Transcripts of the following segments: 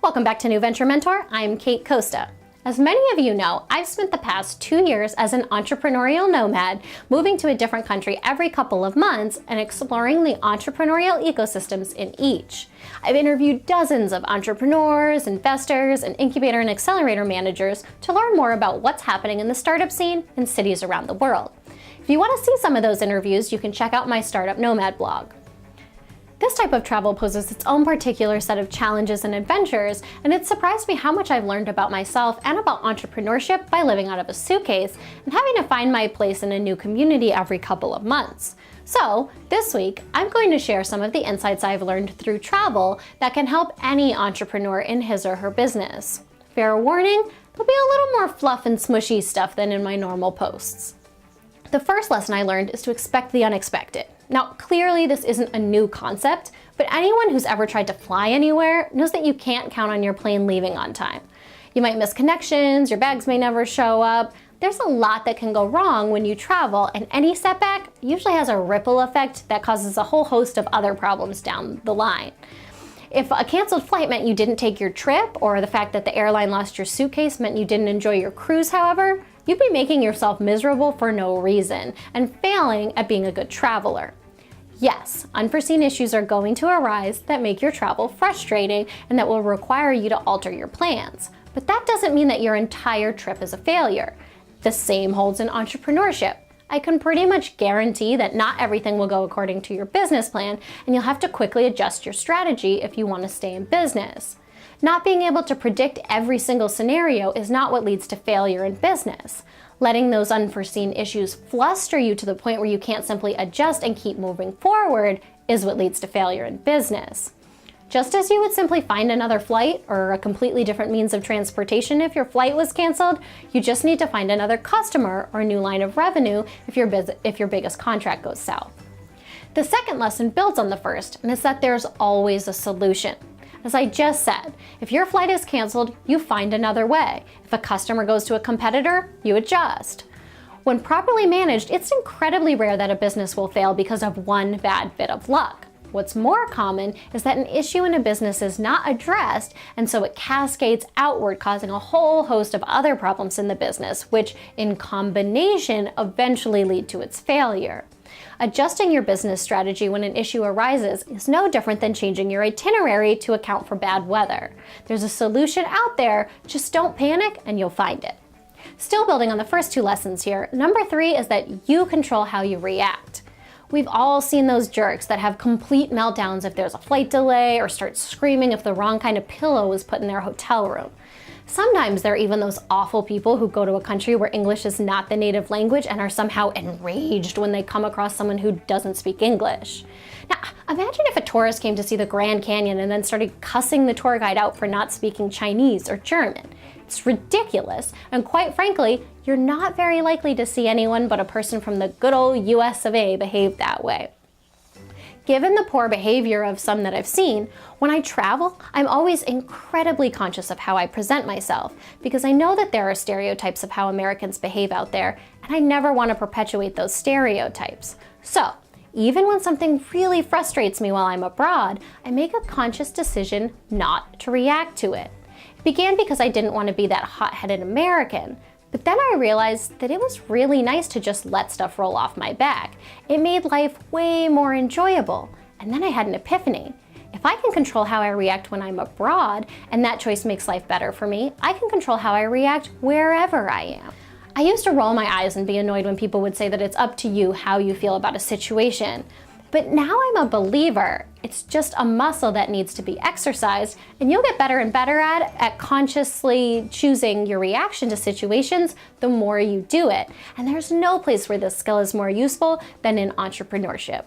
Welcome back to New Venture Mentor. I'm Kate Costa. As many of you know, I've spent the past 2 years as an entrepreneurial nomad, moving to a different country every couple of months and exploring the entrepreneurial ecosystems in each. I've interviewed dozens of entrepreneurs, investors, and incubator and accelerator managers to learn more about what's happening in the startup scene in cities around the world. If you want to see some of those interviews, you can check out my Startup Nomad blog. This type of travel poses its own particular set of challenges and adventures, and it surprised me how much I've learned about myself and about entrepreneurship by living out of a suitcase and having to find my place in a new community every couple of months. So, this week, I'm going to share some of the insights I've learned through travel that can help any entrepreneur in his or her business. Fair warning, there'll be a little more fluff and smushy stuff than in my normal posts. The first lesson I learned is to expect the unexpected. Now, clearly this isn't a new concept, but anyone who's ever tried to fly anywhere knows that you can't count on your plane leaving on time. You might miss connections, your bags may never show up. There's a lot that can go wrong when you travel, and any setback usually has a ripple effect that causes a whole host of other problems down the line. If a canceled flight meant you didn't take your trip, or the fact that the airline lost your suitcase meant you didn't enjoy your cruise, however, you'd be making yourself miserable for no reason and failing at being a good traveler. Yes, unforeseen issues are going to arise that make your travel frustrating and that will require you to alter your plans. But that doesn't mean that your entire trip is a failure. The same holds in entrepreneurship. I can pretty much guarantee that not everything will go according to your business plan, and you'll have to quickly adjust your strategy if you want to stay in business. Not being able to predict every single scenario is not what leads to failure in business. Letting those unforeseen issues fluster you to the point where you can't simply adjust and keep moving forward is what leads to failure in business. Just as you would simply find another flight or a completely different means of transportation if your flight was canceled, you just need to find another customer or a new line of revenue if your biggest contract goes south. The second lesson builds on the first, and is that there's always a solution. As I just said, if your flight is canceled, you find another way. If a customer goes to a competitor, you adjust. When properly managed, it's incredibly rare that a business will fail because of one bad bit of luck. What's more common is that an issue in a business is not addressed, and so it cascades outward, causing a whole host of other problems in the business, which in combination eventually lead to its failure. Adjusting your business strategy when an issue arises is no different than changing your itinerary to account for bad weather. There's a solution out there, just don't panic and you'll find it. Still building on the first two lessons here, number 3 is that you control how you react. We've all seen those jerks that have complete meltdowns if there's a flight delay or start screaming if the wrong kind of pillow was put in their hotel room. Sometimes there are even those awful people who go to a country where English is not the native language and are somehow enraged when they come across someone who doesn't speak English. Now, imagine if a tourist came to see the Grand Canyon and then started cussing the tour guide out for not speaking Chinese or German. It's ridiculous, and quite frankly, you're not very likely to see anyone but a person from the good old US of A behave that way. Given the poor behavior of some that I've seen, when I travel, I'm always incredibly conscious of how I present myself, because I know that there are stereotypes of how Americans behave out there, and I never want to perpetuate those stereotypes. So, even when something really frustrates me while I'm abroad, I make a conscious decision not to react to it. It began because I didn't want to be that hot-headed American. But then I realized that it was really nice to just let stuff roll off my back. It made life way more enjoyable. And then I had an epiphany. If I can control how I react when I'm abroad, and that choice makes life better for me, I can control how I react wherever I am. I used to roll my eyes and be annoyed when people would say that it's up to you how you feel about a situation. But now I'm a believer. It's just a muscle that needs to be exercised, and you'll get better and better at consciously choosing your reaction to situations the more you do it. And there's no place where this skill is more useful than in entrepreneurship.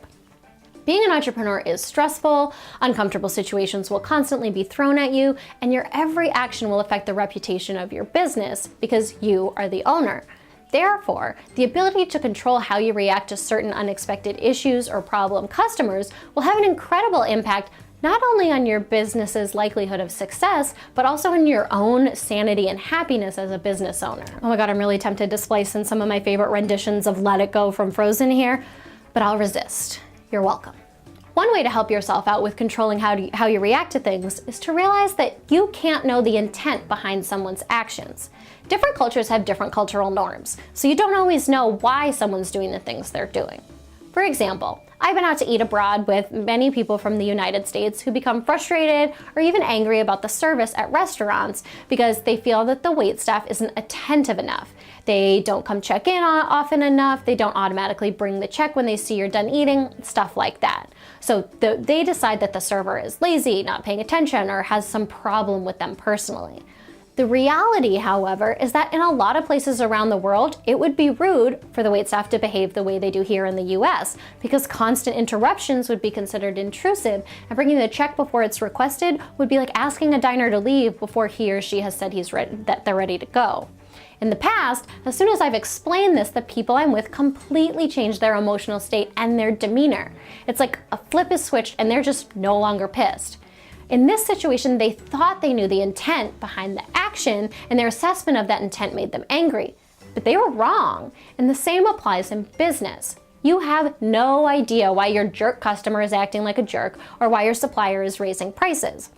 Being an entrepreneur is stressful, uncomfortable situations will constantly be thrown at you, and your every action will affect the reputation of your business because you are the owner. Therefore, the ability to control how you react to certain unexpected issues or problem customers will have an incredible impact not only on your business's likelihood of success, but also on your own sanity and happiness as a business owner. Oh my God, I'm really tempted to splice in some of my favorite renditions of Let It Go from Frozen here. but I'll resist. You're welcome. One way to help yourself out with controlling how you react to things is to realize that you can't know the intent behind someone's actions. Different cultures have different cultural norms, so you don't always know why someone's doing the things they're doing. For example, I've been out to eat abroad with many people from the United States who become frustrated or even angry about the service at restaurants because they feel that the waitstaff isn't attentive enough. They don't come check in often enough, they don't automatically bring the check when they see you're done eating, stuff like that. So they decide that the server is lazy, not paying attention, or has some problem with them personally. The reality, however, is that in a lot of places around the world, it would be rude for the waitstaff to behave the way they do here in the US, because constant interruptions would be considered intrusive, and bringing the check before it's requested would be like asking a diner to leave before he or she has said that they're ready to go. In the past, as soon as I've explained this, the people I'm with completely change their emotional state and their demeanor. It's like a flip is switched and they're just no longer pissed. In this situation, they thought they knew the intent behind the action, and their assessment of that intent made them angry. But they were wrong, and the same applies in business. You have no idea why your jerk customer is acting like a jerk or why your supplier is raising prices.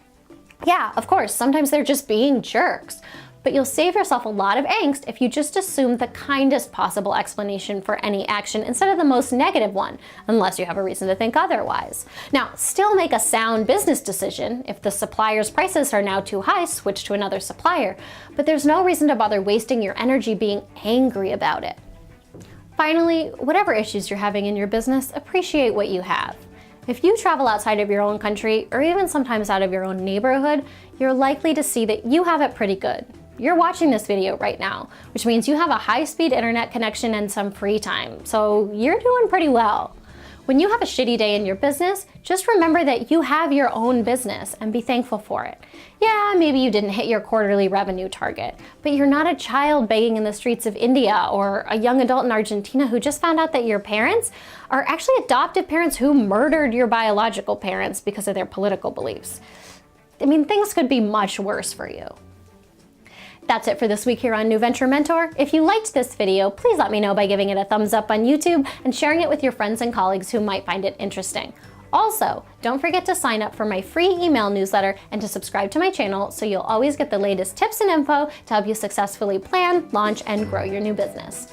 Yeah, of course, sometimes they're just being jerks. But you'll save yourself a lot of angst if you just assume the kindest possible explanation for any action instead of the most negative one, unless you have a reason to think otherwise. Now, still make a sound business decision. If the supplier's prices are now too high, switch to another supplier. But there's no reason to bother wasting your energy being angry about it. Finally, whatever issues you're having in your business, appreciate what you have. If you travel outside of your own country, or even sometimes out of your own neighborhood, you're likely to see that you have it pretty good. You're watching this video right now, which means you have a high-speed internet connection and some free time, so you're doing pretty well. When you have a shitty day in your business, just remember that you have your own business and be thankful for it. Yeah, maybe you didn't hit your quarterly revenue target, but you're not a child begging in the streets of India or a young adult in Argentina who just found out that your parents are actually adoptive parents who murdered your biological parents because of their political beliefs. I mean, things could be much worse for you. That's it for this week here on New Venture Mentor. If you liked this video, please let me know by giving it a thumbs up on YouTube and sharing it with your friends and colleagues who might find it interesting. Also, don't forget to sign up for my free email newsletter and to subscribe to my channel so you'll always get the latest tips and info to help you successfully plan, launch, and grow your new business.